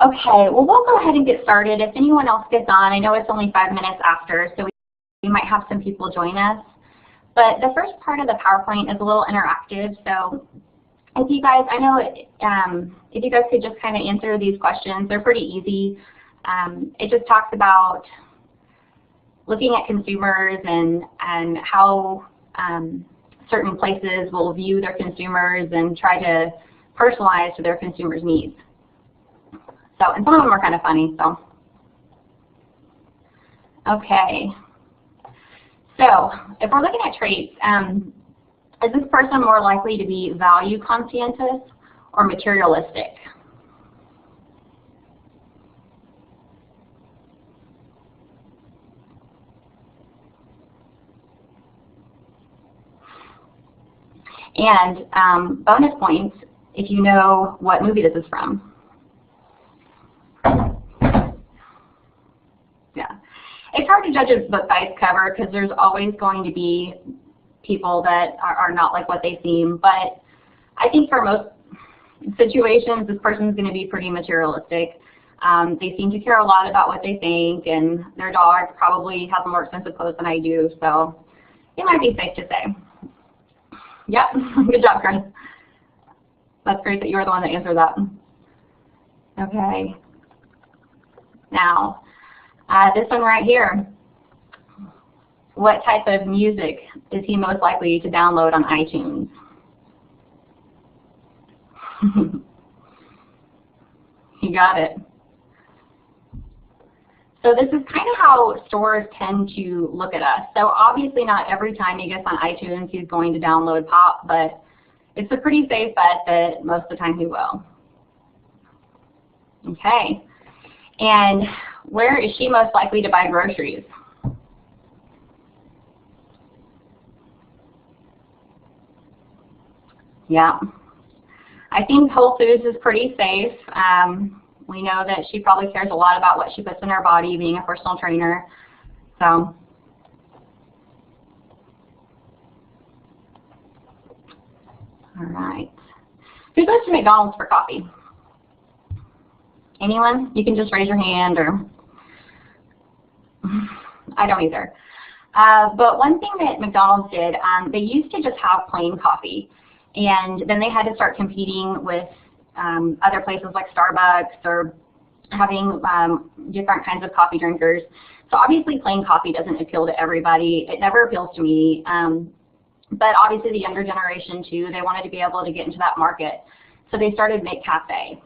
Okay, well, we'll go ahead and get started. If anyone else gets on, I know it's only 5 minutes after, so we might have some people join us. But the first part of the PowerPoint is a little interactive, so if you guys, I know if you guys could just kind of answer these questions, they're pretty easy. It just talks about looking at consumers and how certain places will view their consumers and try to personalize to their consumers' needs. So, and some of them are kind of funny, so. Okay. So, if we're looking at traits, is this person more likely to be value conscientious or materialistic? And bonus points if you know what movie this is from. Yeah, it's hard to judge a book by its cover because there's always going to be people that are not like what they seem. But I think for most situations, this person's going to be pretty materialistic. They seem to care a lot about what they think, and their dog probably has more expensive clothes than I do, so it might be safe to say. Yep, good job, Chris. That's great that you were the one that answered that. Okay. Now, this one right here. What type of music is he most likely to download on iTunes? You got it. So this is kind of how stores tend to look at us. So obviously not every time he gets on iTunes he's going to download pop, but it's a pretty safe bet that most of the time he will. Okay. And where is she most likely to buy groceries? Yeah. I think Whole Foods is pretty safe. We know that she probably cares a lot about what she puts in her body, being a personal trainer. So, all right. Who goes to McDonald's for coffee? Anyone? You can just raise your hand, or I don't either. But one thing that McDonald's did, they used to just have plain coffee, and then they had to start competing with other places like Starbucks or having different kinds of coffee drinkers. So obviously plain coffee doesn't appeal to everybody. It never appeals to me. But obviously the younger generation too, they wanted to be able to get into that market. So they started McCafe.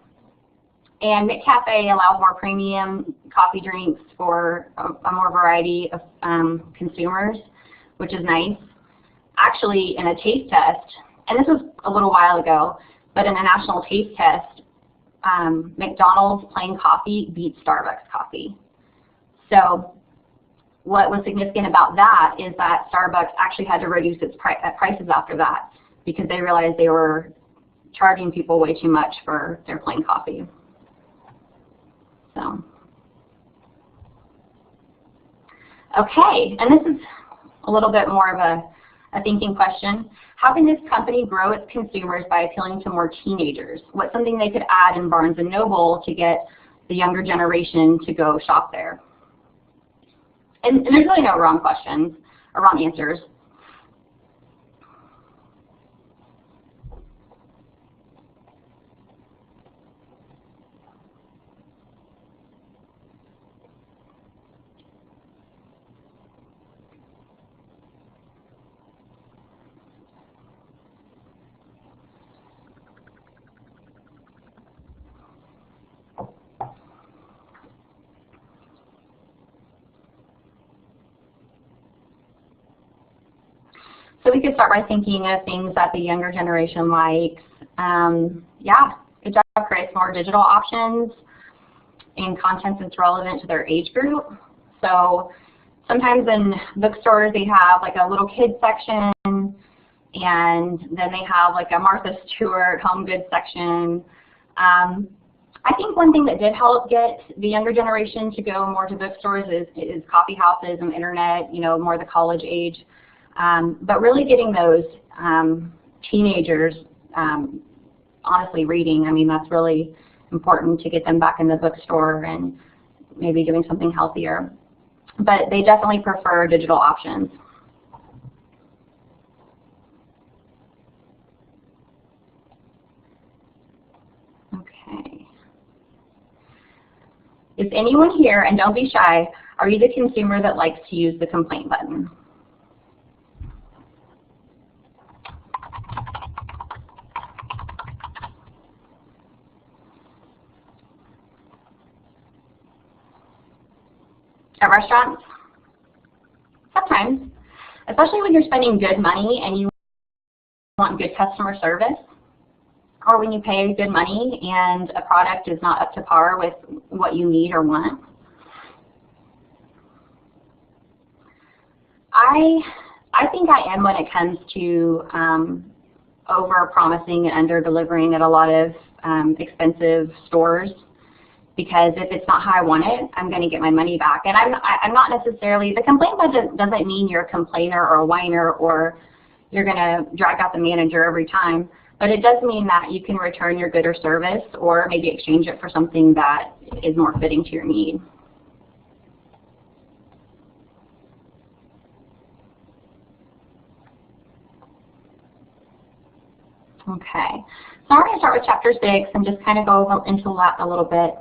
And McCafe allows more premium coffee drinks for a more variety of consumers, which is nice. Actually, in a taste test, and this was a little while ago, but in a national taste test, McDonald's plain coffee beats Starbucks coffee. So what was significant about that is that Starbucks actually had to reduce its prices after that because they realized they were charging people way too much for their plain coffee. So, okay, and this is a little bit more of a thinking question. How can this company grow its consumers by appealing to more teenagers? What's something they could add in Barnes & Noble to get the younger generation to go shop there? And there's really no wrong questions or wrong answers. So we could start by thinking of things that the younger generation likes. Yeah, good job, Chris. More digital options and content that's relevant to their age group. So sometimes in bookstores they have like a little kids section, and then they have like a Martha Stewart home goods section. I think one thing that did help get the younger generation to go more to bookstores is coffee houses and internet, you know, more the college age. But really getting those teenagers honestly reading, I mean, that's really important to get them back in the bookstore and maybe doing something healthier. But they definitely prefer digital options. Okay. Is anyone here, and don't be shy, are you the consumer that likes to use the complaint button? At restaurants? Sometimes, especially when you're spending good money and you want good customer service, or when you pay good money and a product is not up to par with what you need or want. I think I am when it comes to over-promising and under-delivering at a lot of expensive stores, because if it's not how I want it, I'm going to get my money back. And I'm not necessarily, the complaint budget doesn't mean you're a complainer or a whiner or you're going to drag out the manager every time, but it does mean that you can return your good or service or maybe exchange it for something that is more fitting to your need. Okay, so I'm going to start with Chapter 6 and just kind of go into that a little bit.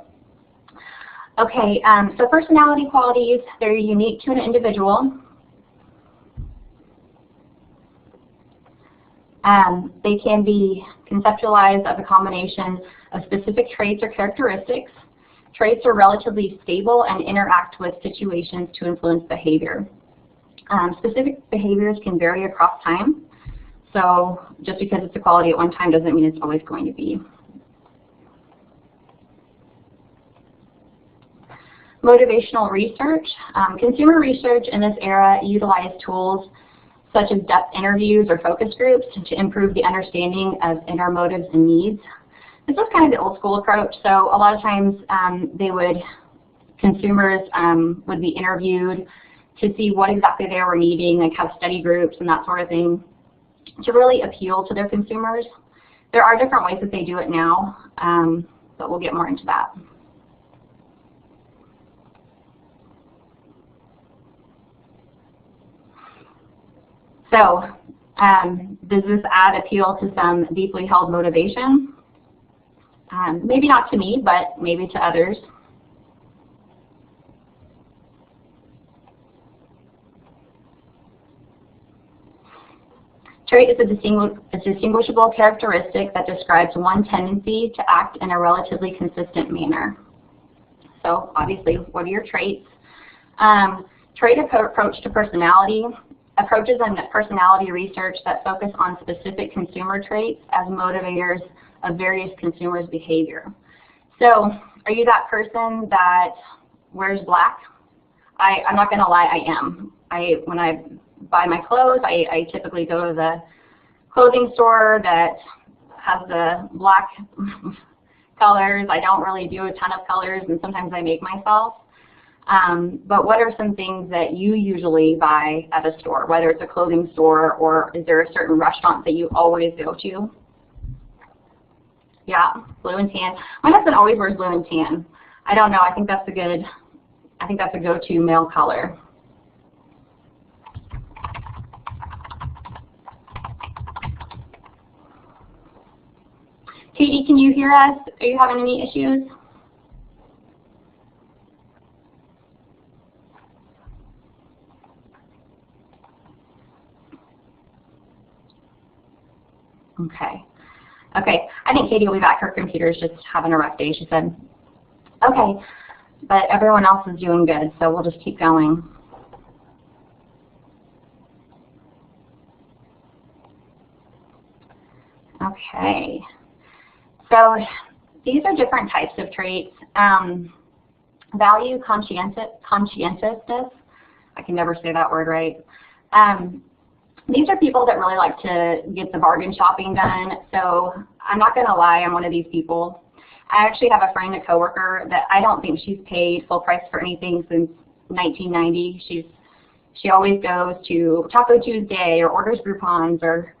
Okay, so personality qualities, they're unique to an individual. They can be conceptualized as a combination of specific traits or characteristics. Traits are relatively stable and interact with situations to influence behavior. Specific behaviors can vary across time. So just because it's a quality at one time doesn't mean it's always going to be. Motivational research. Consumer research in this era utilized tools such as depth interviews or focus groups to improve the understanding of inner motives and needs. This was kind of the old school approach. So a lot of times consumers would be interviewed to see what exactly they were needing, like have study groups and that sort of thing, to really appeal to their consumers. There are different ways that they do it now, but we'll get more into that. So does this ad appeal to some deeply held motivation? Maybe not to me, but maybe to others. Trait is a distinguishable characteristic that describes one tendency to act in a relatively consistent manner. So obviously, what are your traits? Trait approach to personality. Approaches in personality research that focus on specific consumer traits as motivators of various consumers' behavior. So are you that person that wears black? I'm not going to lie, I am. When I buy my clothes, I typically go to the clothing store that has the black colors. I don't really do a ton of colors, and sometimes I make myself. But what are some things that you usually buy at a store, whether it's a clothing store, or is there a certain restaurant that you always go to? Yeah, blue and tan. My husband always wears blue and tan. I don't know, I think that's a go-to male color. Katie, can you hear us? Are you having any issues? Okay. Okay. I think Katie will be back. Her computer's just having a rough day, she said. Okay. But everyone else is doing good, so we'll just keep going. Okay. So these are different types of traits. Value conscientiousness. I can never say that word right. These are people that really like to get the bargain shopping done. So I'm not going to lie, I'm one of these people. I actually have a friend, a coworker, that I don't think she's paid full price for anything since 1990. She always goes to Taco Tuesday or orders Groupons or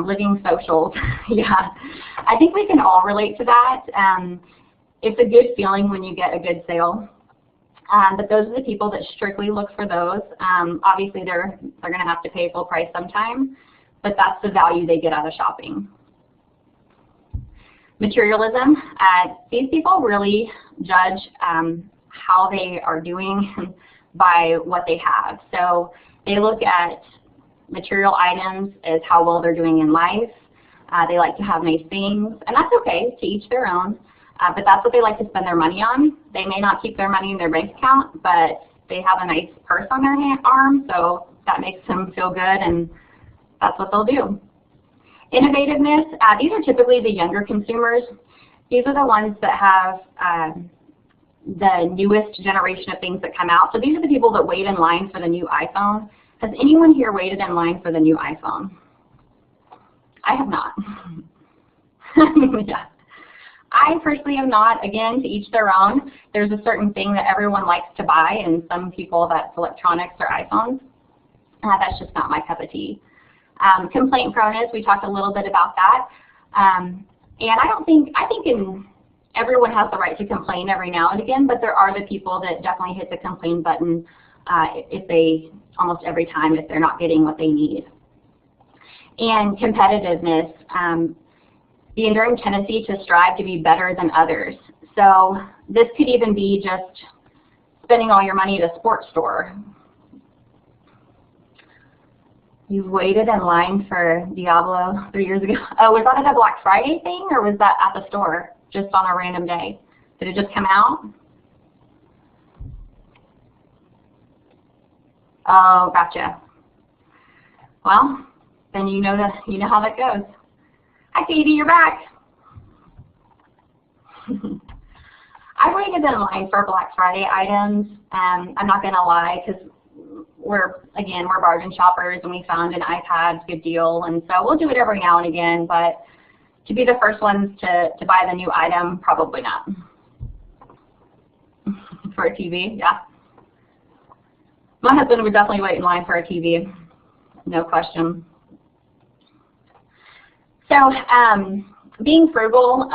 Living Socials. Yeah, I think we can all relate to that. it's a good feeling when you get a good sale. But those are the people that strictly look for those. Obviously, they're going to have to pay full price sometime, but that's the value they get out of shopping. Materialism. These people really judge how they are doing by what they have. So they look at material items as how well they're doing in life. They like to have nice things, and that's okay, to each their own. But that's what they like to spend their money on. They may not keep their money in their bank account, but they have a nice purse on their arm, so that makes them feel good, and that's what they'll do. Innovativeness, these are typically the younger consumers. These are the ones that have the newest generation of things that come out. So these are the people that wait in line for the new iPhone. Has anyone here waited in line for the new iPhone? I have not. Yeah. I personally have not. Again, to each their own. There's a certain thing that everyone likes to buy, and some people that's electronics or iPhones. That's just not my cup of tea. Complaint proneness, we talked a little bit about that. And I think everyone has the right to complain every now and again, but there are the people that definitely hit the complain button almost every time if they're not getting what they need. And competitiveness, the enduring tendency to strive to be better than others. So this could even be just spending all your money at a sports store. You waited in line for Diablo 3 years ago. Oh, was that at a Black Friday thing, or was that at the store just on a random day? Did it just come out? Oh, gotcha. Well, then you know how that goes. Hi, Katie, you're back. I waited in line for Black Friday items. I'm not going to lie, because we're bargain shoppers, and we found an iPad good deal, and so we'll do it every now and again. But to be the first ones to buy the new item, probably not. For a TV, yeah. My husband would definitely wait in line for a TV, no question. So being frugal,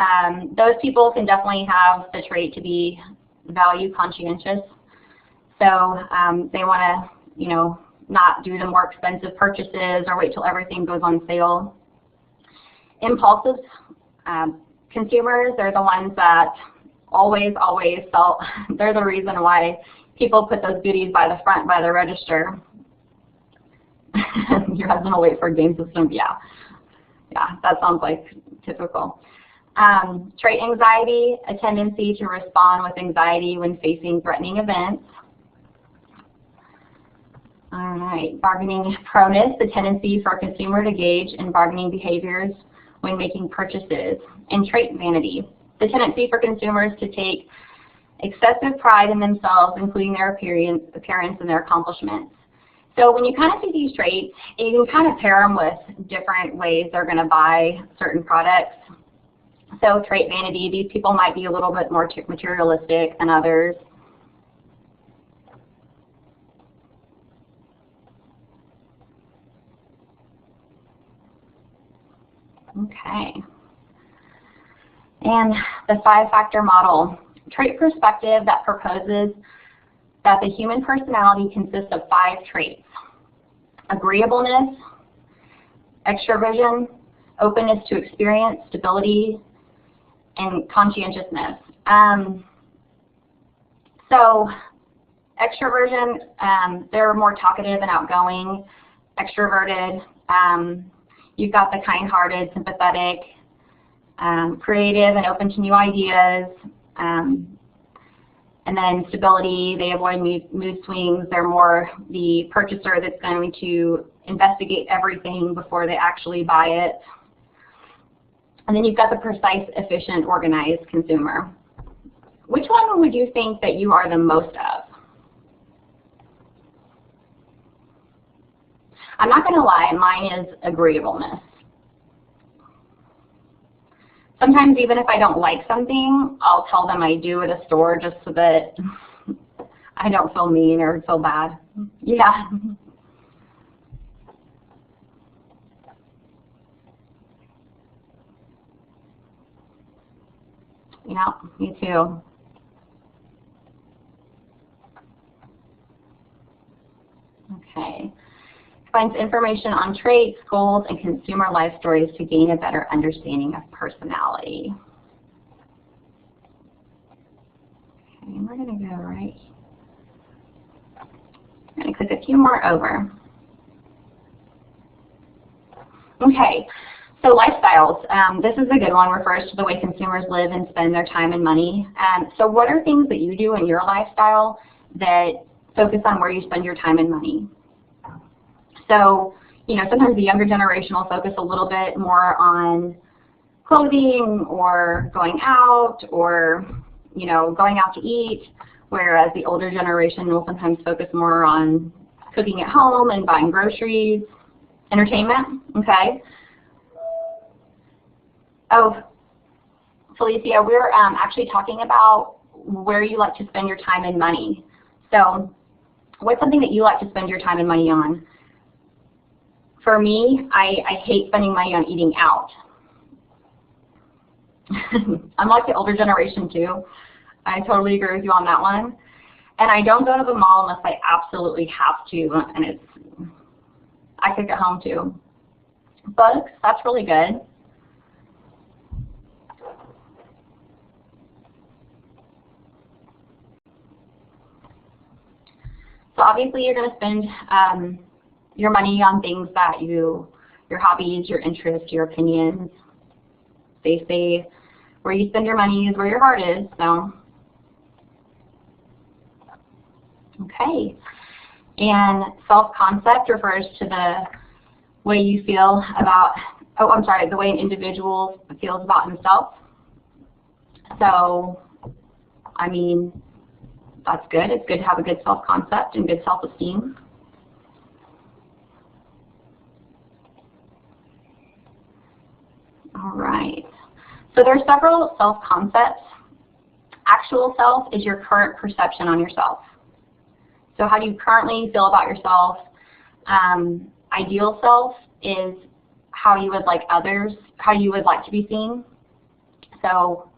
those people can definitely have the trait to be value conscientious. So they want to, not do the more expensive purchases or wait till everything goes on sale. Impulsive consumers are the ones that always sell. They're the reason why people put those goodies by the front by the register. Your husband will wait for a game system, yeah. Yeah, that sounds like typical. Trait anxiety, a tendency to respond with anxiety when facing threatening events. All right, bargaining proneness, the tendency for a consumer to engage in bargaining behaviors when making purchases. And trait vanity, the tendency for consumers to take excessive pride in themselves, including their appearance and their accomplishments. So when you kind of see these traits, you can kind of pair them with different ways they're going to buy certain products. So trait vanity, these people might be a little bit more materialistic than others. Okay. And the 5-factor model, trait perspective that proposes that the human personality consists of 5 traits: agreeableness, extroversion, openness to experience, stability, and conscientiousness. So extroversion, they're more talkative and outgoing. Extroverted, you've got the kind-hearted, sympathetic, creative and open to new ideas. And then stability, they avoid mood swings. They're more the purchaser that's going to investigate everything before they actually buy it. And then you've got the precise, efficient, organized consumer. Which one would you think that you are the most of? I'm not going to lie, mine is agreeableness. Sometimes even if I don't like something, I'll tell them I do at a store just so that I don't feel mean or feel bad. Yeah. Yeah, me too. Okay. Finds information on traits, goals, and consumer life stories to gain a better understanding of personality. Okay, we're going to go right. I'm going to click a few more over. Okay, so lifestyles. This is a good one, refers to the way consumers live and spend their time and money. So what are things that you do in your lifestyle that focus on where you spend your time and money? So, you know, sometimes the younger generation will focus a little bit more on clothing or going out or, you know, going out to eat, whereas the older generation will sometimes focus more on cooking at home and buying groceries. Entertainment, okay. Oh, Felicia, we're actually talking about where you like to spend your time and money. So what's something that you like to spend your time and money on? For me, I hate spending money on eating out. I'm like the older generation too. I totally agree with you on that one. And I don't go to the mall unless I absolutely have to, and I cook at home too. Books, that's really good. So obviously you're going to spend your money on things that your hobbies, your interests, your opinions. They say where you spend your money is where your heart is. So, okay. And self-concept refers to the way you feel about, the way an individual feels about himself. So, I mean, that's good. It's good to have a good self-concept and good self-esteem. All right. So there are several self-concepts. Actual self is your current perception on yourself. So how do you currently feel about yourself? Ideal self is how you would like to be seen. So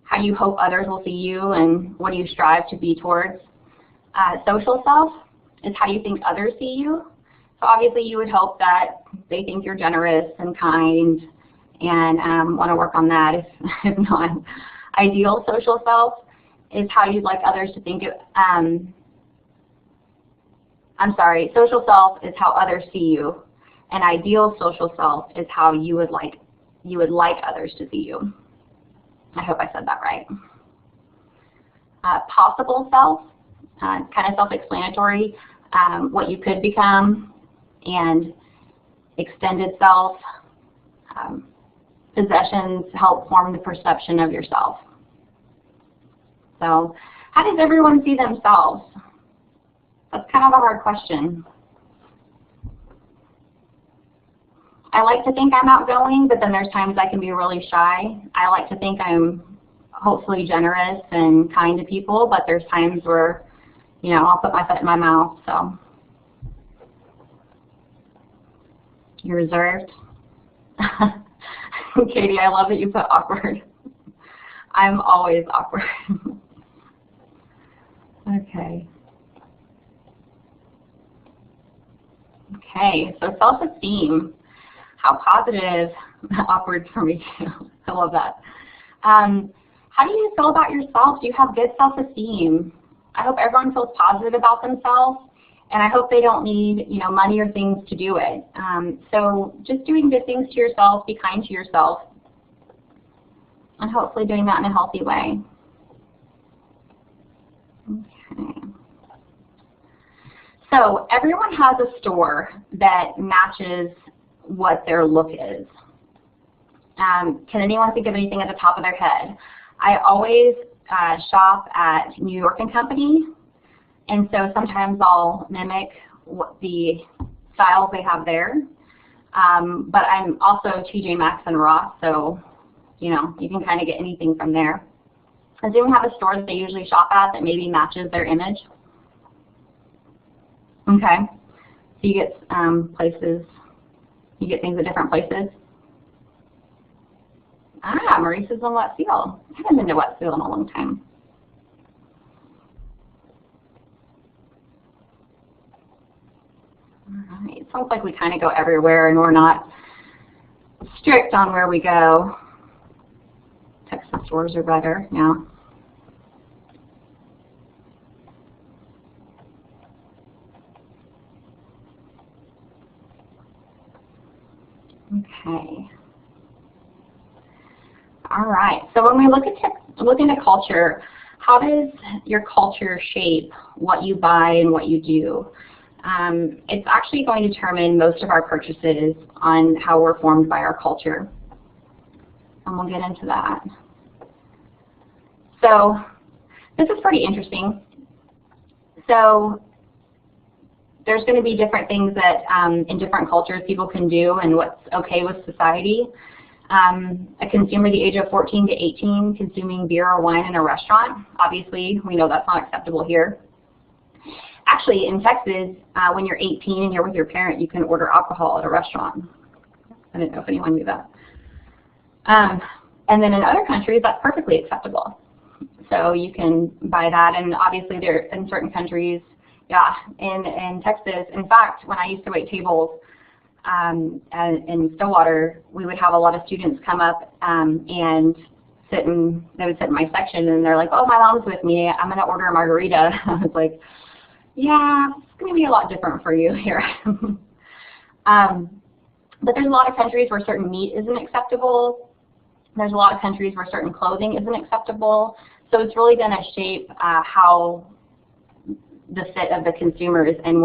how you hope others will see you and what do you strive to be towards. Social self is how you think others see you. So obviously you would hope that they think you're generous and kind and want to work on that if not. Ideal social self is how you'd like others to think it. Social self is how others see you, and ideal social self is how you would like others to see you. I hope I said that right. Possible self, kind of self-explanatory, what you could become, and extended self. Possessions help form the perception of yourself. So, how does everyone see themselves? That's kind of a hard question. I like to think I'm outgoing, but then there's times I can be really shy. I like to think I'm hopefully generous and kind to people, but there's times where, you know, I'll put my foot in my mouth, so. You're reserved? Katie, I love that you put awkward. I'm always awkward. Okay. Okay, so self-esteem. How positive, awkward for me too. I love that. How do you feel about yourself? Do you have good self-esteem? I hope everyone feels positive about themselves, and I hope they don't need, you know, money or things to do it. So just doing good things to yourself, be kind to yourself, and hopefully doing that in a healthy way. Okay. So everyone has a store that matches what their look is. Can anyone think of anything at the top of their head? I always shop at New York & Company, and so sometimes I'll mimic what the styles they have there. But I'm also TJ Maxx and Ross, so you know, you can kind of get anything from there. Does anyone have a store that they usually shop at that maybe matches their image? Okay. So you get places, you get things at different places? Ah, Maurice's in Wet Seal. I haven't been to Wet Seal in a long time. All right, sounds like we kind of go everywhere and we're not strict on where we go. Texas stores are better, yeah. Okay. All right. So when we look into culture, how does your culture shape what you buy and what you do? It's actually going to determine most of our purchases on how we're formed by our culture. And we'll get into that. So this is pretty interesting. So there's going to be different things that in different cultures people can do and what's okay with society. A consumer the age of 14 to 18 consuming beer or wine in a restaurant, obviously we know that's not acceptable here. Actually, in Texas, when you're 18 and you're with your parent, you can order alcohol at a restaurant. I didn't know if anyone knew that. And then in other countries, that's perfectly acceptable. So you can buy that, and obviously there in certain countries, yeah, in Texas. In fact, when I used to wait tables in Stillwater, we would have a lot of students come up and they would sit in my section, and they're like, "Oh, my mom's with me. I'm going to order a margarita." I was like, "Yeah, it's going to be a lot different for you here." But there's a lot of countries where certain meat isn't acceptable. There's a lot of countries where certain clothing isn't acceptable. So it's really going to shape how the fit of the consumers and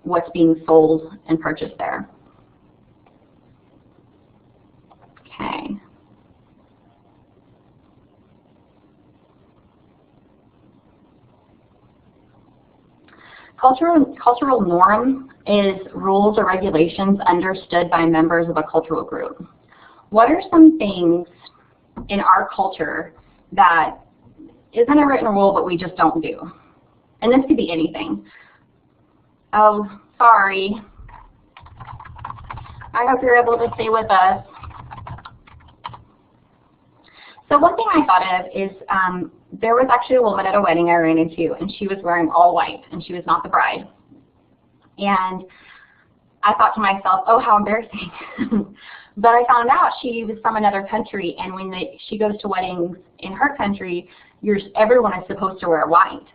what's being sold and purchased there. Okay. Cultural norm is rules or regulations understood by members of a cultural group. What are some things in our culture that isn't a written rule but we just don't do? And this could be anything. Oh, sorry. I hope you're able to stay with us. So one thing I thought of is there was actually a woman at a wedding I ran into, and she was wearing all white, and she was not the bride. And I thought to myself, oh, how embarrassing. But I found out she was from another country, and when she goes to weddings in her country, everyone is supposed to wear white.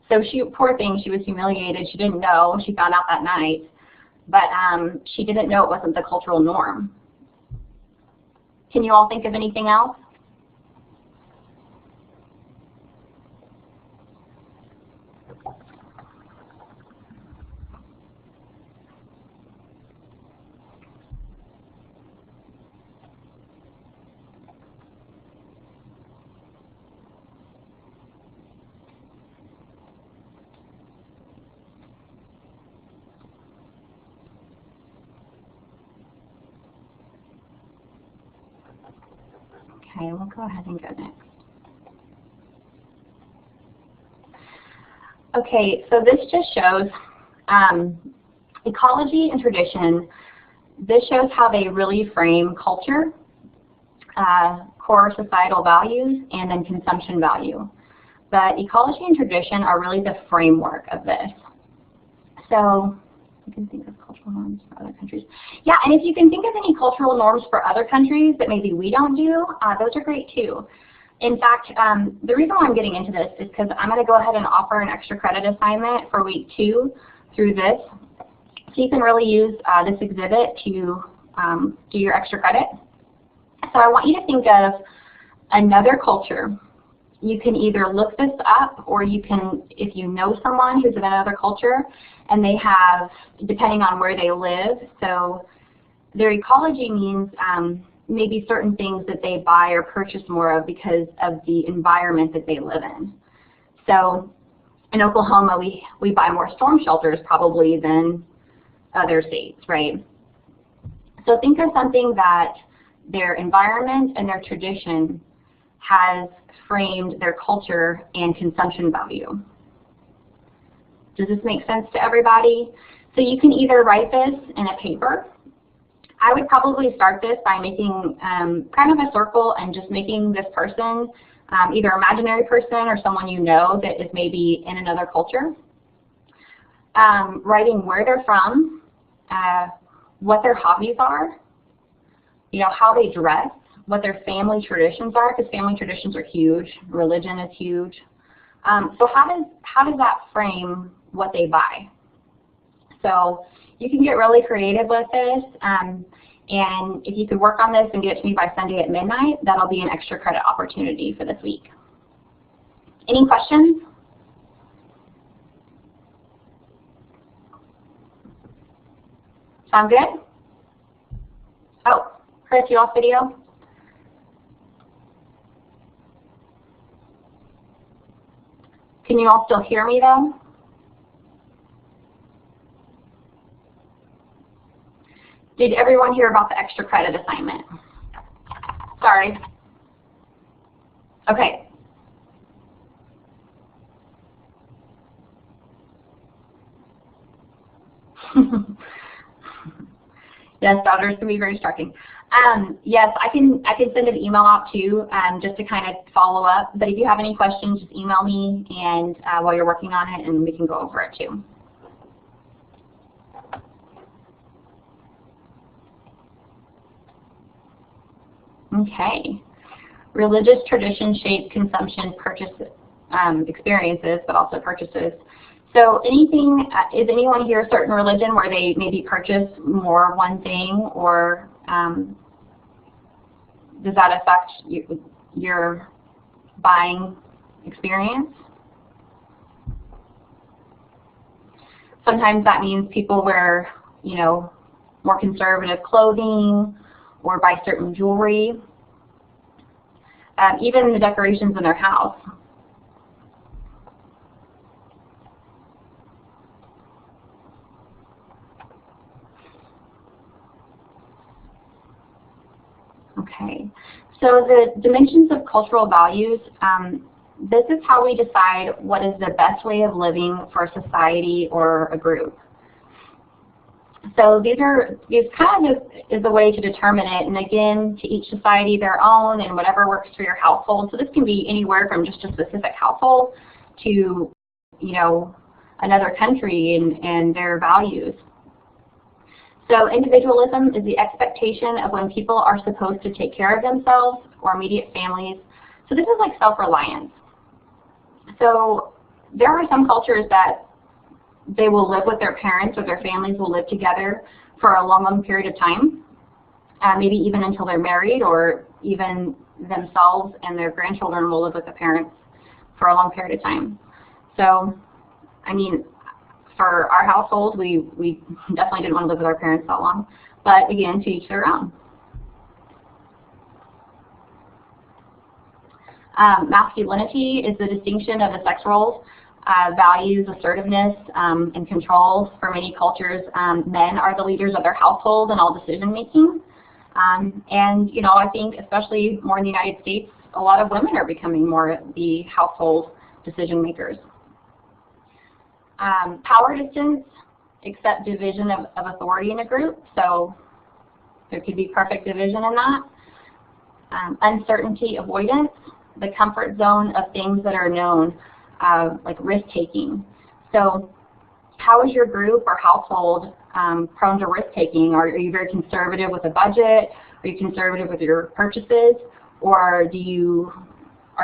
So poor thing, she was humiliated. She didn't know. She found out that night. But she didn't know it wasn't the cultural norm. Can you all think of anything else? Okay, we'll go ahead and go next. Okay, so this just shows ecology and tradition. This shows how they really frame culture, core societal values, and then consumption value. But ecology and tradition are really the framework of this. So you can think of cultural norms for other countries. Yeah, and if you can think of any cultural norms for other countries that maybe we don't do, those are great too. In fact, the reason why I'm getting into this is because I'm going to go ahead and offer an extra credit assignment for week 2 through this. So you can really use this exhibit to do your extra credit. So I want you to think of another culture. You can either look this up, or you can, if you know someone who's in another culture and they have, depending on where they live, so their ecology means maybe certain things that they buy or purchase more of because of the environment that they live in. So in Oklahoma, we buy more storm shelters probably than other states, right? So think of something that their environment and their tradition has framed their culture and consumption value. Does this make sense to everybody? So you can either write this in a paper, I would probably start this by making kind of a circle and just making this person either imaginary person or someone you know that is maybe in another culture. Writing where they're from, what their hobbies are, you know, how they dress, what their family traditions are, because family traditions are huge, religion is huge. So how does that frame what they buy? So you can get really creative with this, and if you could work on this and get it to me by Sunday at midnight, that'll be an extra credit opportunity for this week. Any questions? Sound good? Oh, Chris, you off video? Can you all still hear me though? Did everyone hear about the extra credit assignment? Sorry. Okay. Yes, daughters can be very distracting. Yes, I can send an email out too, just to kind of follow up. But if you have any questions, just email me, and while you're working on it, and we can go over it too. Okay. Religious tradition shape consumption purchase experiences, but also purchases. So anything, is anyone here a certain religion where they maybe purchase more one thing, or does that affect your buying experience? Sometimes that means people wear, you know, more conservative clothing or buy certain jewelry, even the decorations in their house. Okay, so the dimensions of cultural values, this is how we decide what is the best way of living for a society or a group. So these kind of is a way to determine it, and again, to each society their own and whatever works for your household. So this can be anywhere from just a specific household to, you know, another country and their values. So individualism is the expectation of when people are supposed to take care of themselves or immediate families. So this is like self-reliance. So there are some cultures that they will live with their parents, or their families will live together for a long, long period of time, maybe even until they're married, or even themselves and their grandchildren will live with the parents for a long period of time. So, I mean, for our household, we definitely didn't want to live with our parents that long, but again, to each their own. Masculinity is the distinction of the sex roles. Values assertiveness and control. For many cultures, men are the leaders of their household and all decision making. And you know, I think especially more in the United States, a lot of women are becoming more the household decision makers. Power distance, except division of authority in a group. So there could be perfect division in that. Uncertainty avoidance, the comfort zone of things that are known. Like risk-taking. So how is your group or household prone to risk-taking? Are you very conservative with a budget? Are you conservative with your purchases? Or are you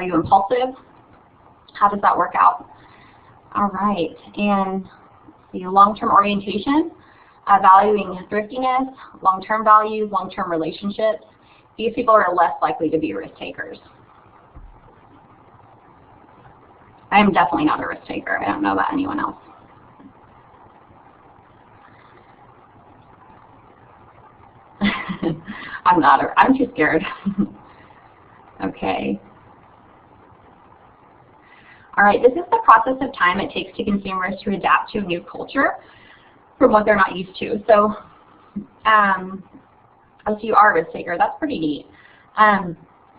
impulsive? How does that work out? All right, and the long-term orientation, valuing thriftiness, long-term values, long-term relationships. These people are less likely to be risk-takers. I am definitely not a risk taker. I don't know about anyone else. I'm too scared. Okay. All right, this is the process of time it takes to consumers to adapt to a new culture from what they're not used to. So, so you are a risk taker. That's pretty neat.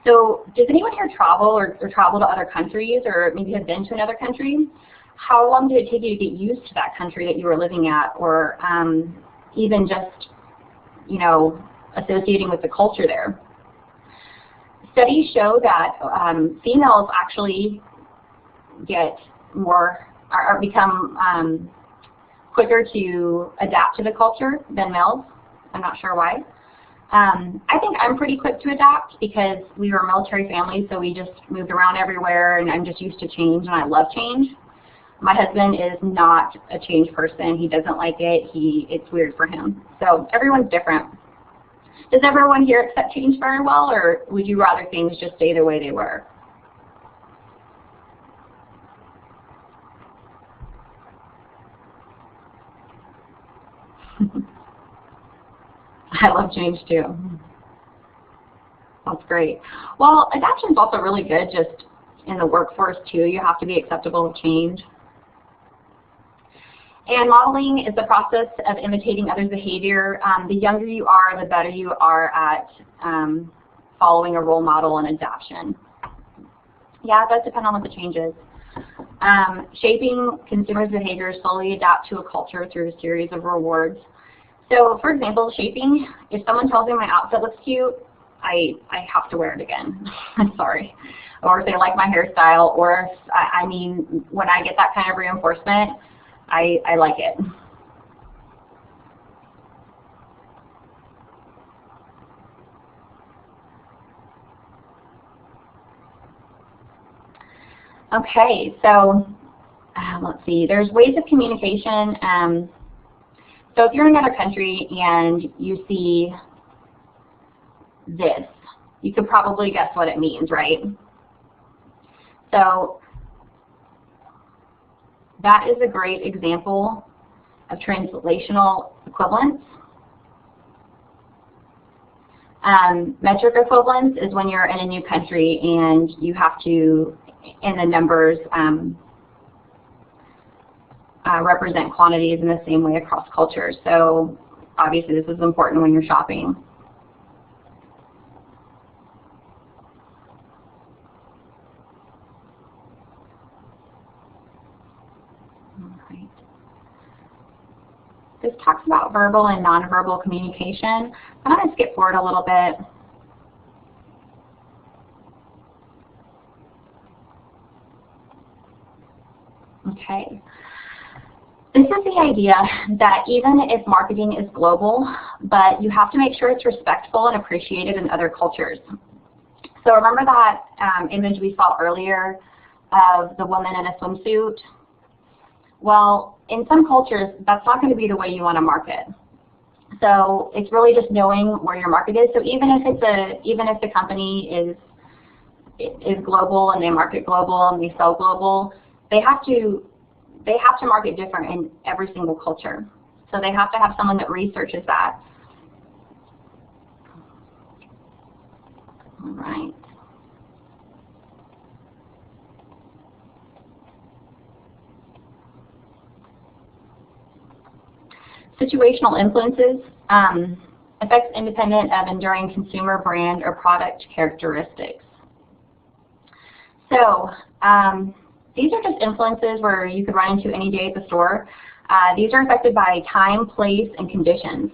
So does anyone here travel or travel to other countries, or maybe have been to another country? How long did it take you to get used to that country that you were living at, or even just you know, associating with the culture there. Studies show that females actually get more, or become quicker to adapt to the culture than males. I'm not sure why. I think I'm pretty quick to adapt because we were a military family, so we just moved around everywhere, and I'm just used to change, and I love change. My husband is not a change person. He doesn't like it. It's weird for him. So everyone's different. Does everyone here accept change very well, or would you rather things just stay the way they were? I love change too. That's great. Well, adaptation is also really good just in the workforce too. You have to be acceptable of change. And modeling is the process of imitating others' behavior. The younger you are, the better you are at following a role model and adaptation. Yeah, it does depend on what the change is. Shaping consumers' behavior slowly adapt to a culture through a series of rewards. So, for example, shaping, if someone tells me my outfit looks cute, I have to wear it again. I'm sorry. Or if they like my hairstyle, or if, I mean, when I get that kind of reinforcement, I like it. Okay, so let's see. There's ways of communication. So if you're in another country and you see this, you could probably guess what it means, right? So that is a great example of translational equivalence. Metric equivalence is when you're in a new country and you have to, in the numbers, represent quantities in the same way across cultures. So obviously this is important when you're shopping. Right. This talks about verbal and nonverbal communication. I'm going to skip forward a little bit. Okay. This is the idea that even if marketing is global, but you have to make sure it's respectful and appreciated in other cultures. So remember that image we saw earlier of the woman in a swimsuit? Well, in some cultures, that's not going to be the way you want to market. So it's really just knowing where your market is. So even if the company is global and they market global and they sell global, they have to market different in every single culture. So they have to have someone that researches that. All right. Situational influences, effects independent of enduring consumer brand or product characteristics. So these are just influences where you could run into any day at the store. These are affected by time, place, and conditions.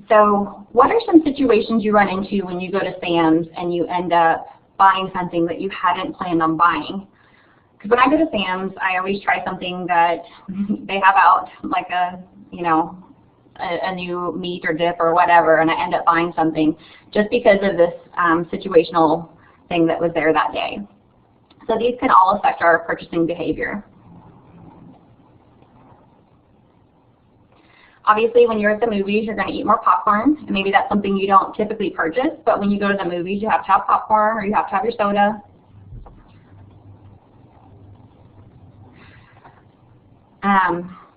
So what are some situations you run into when you go to Sam's and you end up buying something that you hadn't planned on buying? Because when I go to Sam's, I always try something that they have out, like a new meat or dip or whatever, and I end up buying something just because of this situational thing that was there that day. So these can all affect our purchasing behavior. Obviously, when you're at the movies, you're going to eat more popcorn, and maybe that's something you don't typically purchase, but when you go to the movies, you have to have popcorn or you have to have your soda.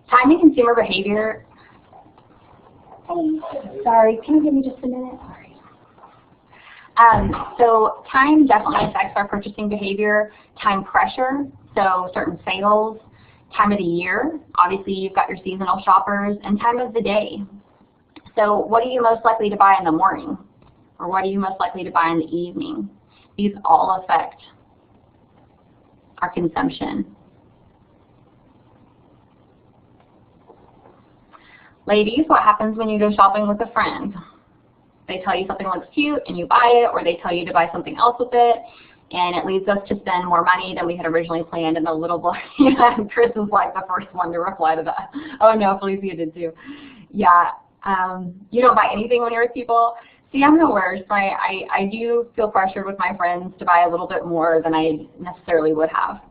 Time and consumer behavior. Hey, sorry, can you give me just a minute? Sorry. So time definitely affects our purchasing behavior. Time pressure, so certain sales. Time of the year, obviously you've got your seasonal shoppers, and time of the day. So what are you most likely to buy in the morning? Or what are you most likely to buy in the evening? These all affect our consumption. Ladies, what happens when you go shopping with a friend? They tell you something looks cute and you buy it, or they tell you to buy something else with it, and it leads us to spend more money than we had originally planned. And the little boy, Chris is like the first one to reply to that. Oh no, Felicia did too. Yeah, you don't buy anything when you're with people. See, I'm the worst. I do feel pressured with my friends to buy a little bit more than I necessarily would have.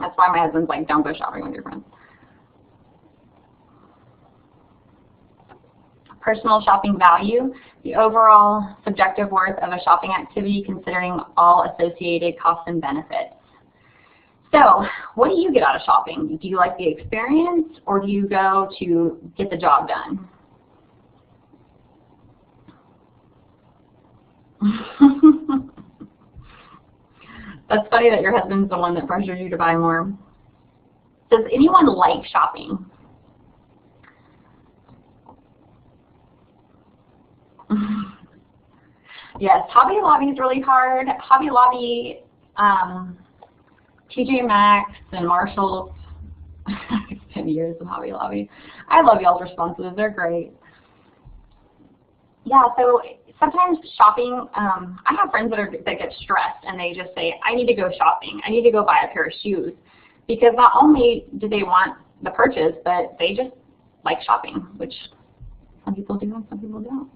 That's why my husband's like, don't go shopping with your friends. Personal shopping value, the overall subjective worth of a shopping activity considering all associated costs and benefits. So, what do you get out of shopping? Do you like the experience, or do you go to get the job done? That's funny that your husband's the one that pressures you to buy more. Does anyone like shopping? Yes, Hobby Lobby is really hard. Hobby Lobby, TJ Maxx and Marshalls. It's been years in Hobby Lobby. I love y'all's responses. They're great. Yeah, so sometimes shopping, I have friends that get stressed and they just say, I need to go shopping. I need to go buy a pair of shoes. Because not only do they want the purchase, but they just like shopping, which some people do and some people don't.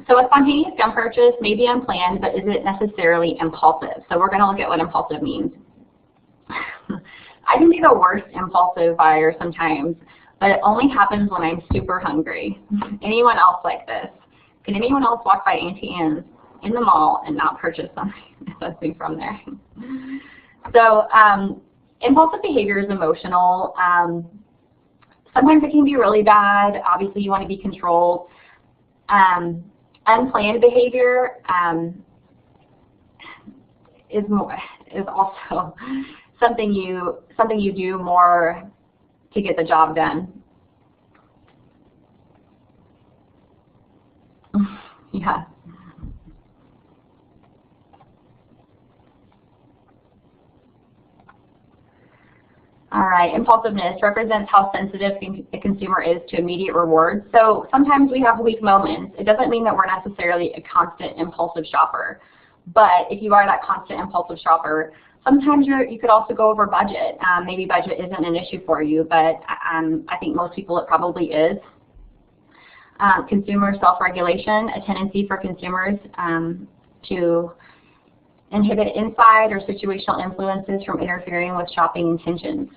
So a spontaneous gum purchase may be unplanned, but is it necessarily impulsive? So we're going to look at what impulsive means. I can be the worst impulsive buyer sometimes, but it only happens when I'm super hungry. Anyone else like this? Can anyone else walk by Auntie Anne's in the mall and not purchase something from there? So impulsive behavior is emotional. Sometimes it can be really bad. Obviously, you want to be controlled. Unplanned behavior is also something you do more to get the job done. Yeah. All right, impulsiveness represents how sensitive a consumer is to immediate rewards. So sometimes we have weak moments. It doesn't mean that we're necessarily a constant impulsive shopper. But if you are that constant impulsive shopper, sometimes you could also go over budget. Maybe budget isn't an issue for you, but I think most people it probably is. Consumer self-regulation, a tendency for consumers to inhibit inside or situational influences from interfering with shopping intentions.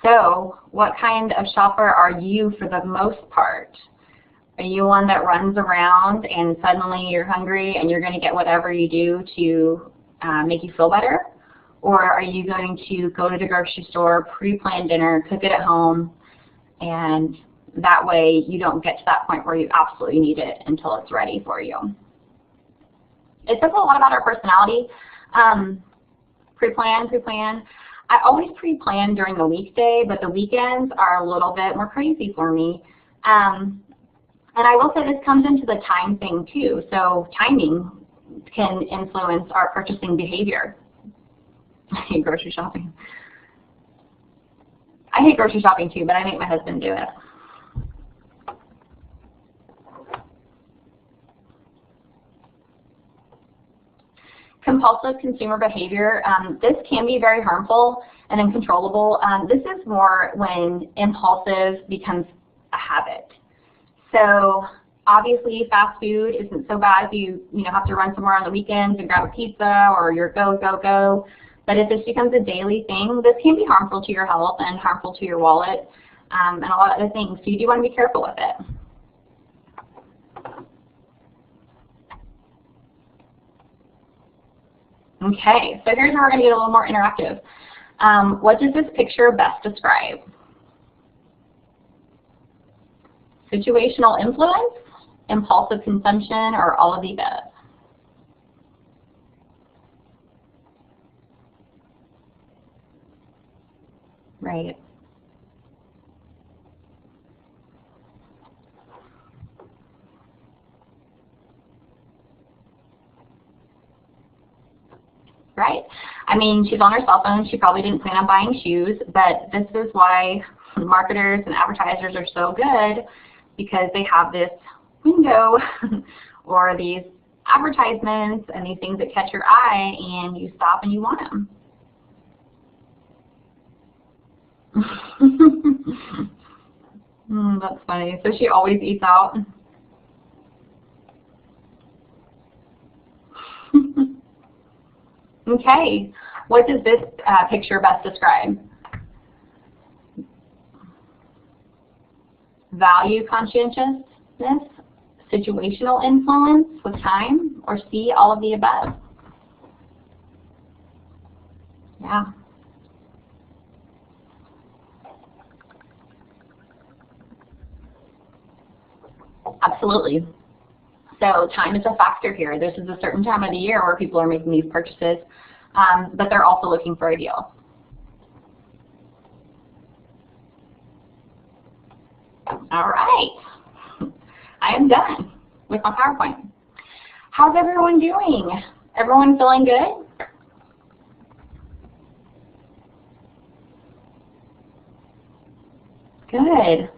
So, what kind of shopper are you for the most part? Are you one that runs around and suddenly you're hungry and you're going to get whatever you do to make you feel better? Or are you going to go to the grocery store, pre-plan dinner, cook it at home, and that way you don't get to that point where you absolutely need it until it's ready for you? It says a lot about our personality. Pre-plan. I always pre-plan during the weekday, but the weekends are a little bit more crazy for me. And I will say this comes into the time thing too. So timing can influence our purchasing behavior. I hate grocery shopping. I hate grocery shopping too, but I make my husband do it. Compulsive consumer behavior, this can be very harmful and uncontrollable. This is more when impulsive becomes a habit. So obviously fast food isn't so bad if you have to run somewhere on the weekends and grab a pizza or your go. But if this becomes a daily thing, this can be harmful to your health and harmful to your wallet and a lot of other things. So you do want to be careful with it. Okay, so here's where we're going to get a little more interactive. What does this picture best describe? Situational influence, impulsive consumption, or all of the above? Right. right? I mean, she's on her cell phone. She probably didn't plan on buying shoes, but this is why marketers and advertisers are so good, because they have this window or these advertisements and these things that catch your eye, and you stop and you want them. That's funny. So she always eats out. Okay, what does this picture best describe? Value conscientiousness, situational influence with time, or C, all of the above? Yeah. Absolutely. So time is a factor here. This is a certain time of the year where people are making these purchases, but they're also looking for a deal. All right. I am done with my PowerPoint. How's everyone doing? Everyone feeling good? Good.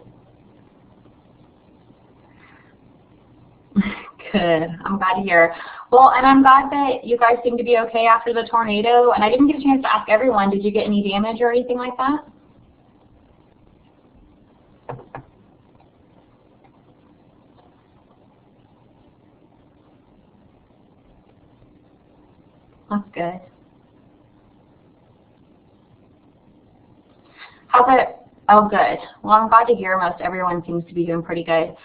Good. I'm glad to hear. Well, and I'm glad that you guys seem to be okay after the tornado. And I didn't get a chance to ask everyone, did you get any damage or anything like that? That's good. How's it? Oh, good. Well, I'm glad to hear most everyone seems to be doing pretty good.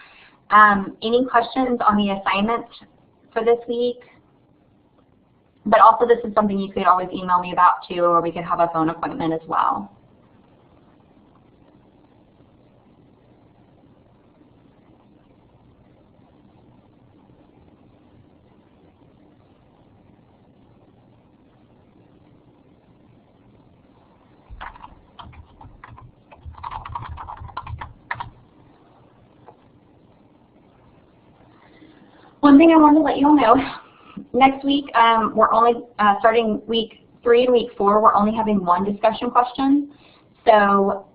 Any questions on the assignments for this week? But also, this is something you could always email me about too, or we could have a phone appointment as well. One thing I wanted to let you all know, next week we're only starting week 3 and week 4, we're only having one discussion question. So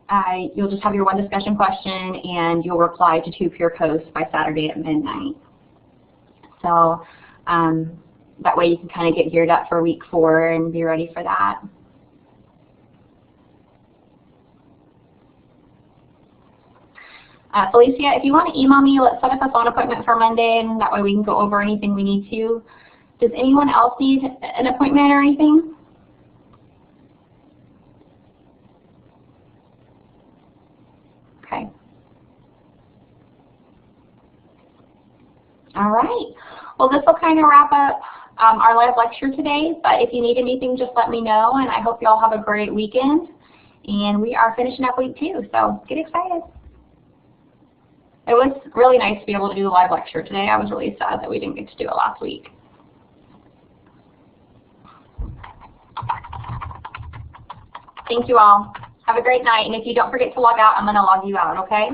you'll just have your one discussion question and you'll reply to 2 peer posts by Saturday at midnight. So that way you can kind of get geared up for week 4 and be ready for that. Felicia, if you want to email me, let's set up a phone appointment for Monday, and that way we can go over anything we need to. Does anyone else need an appointment or anything? Okay. All right. Well, this will kind of wrap up our live lecture today, but if you need anything, just let me know, and I hope you all have a great weekend. And we are finishing up week 2, so get excited. It was really nice to be able to do the live lecture today. I was really sad that we didn't get to do it last week. Thank you all. Have a great night. And if you don't forget to log out, I'm going to log you out, okay?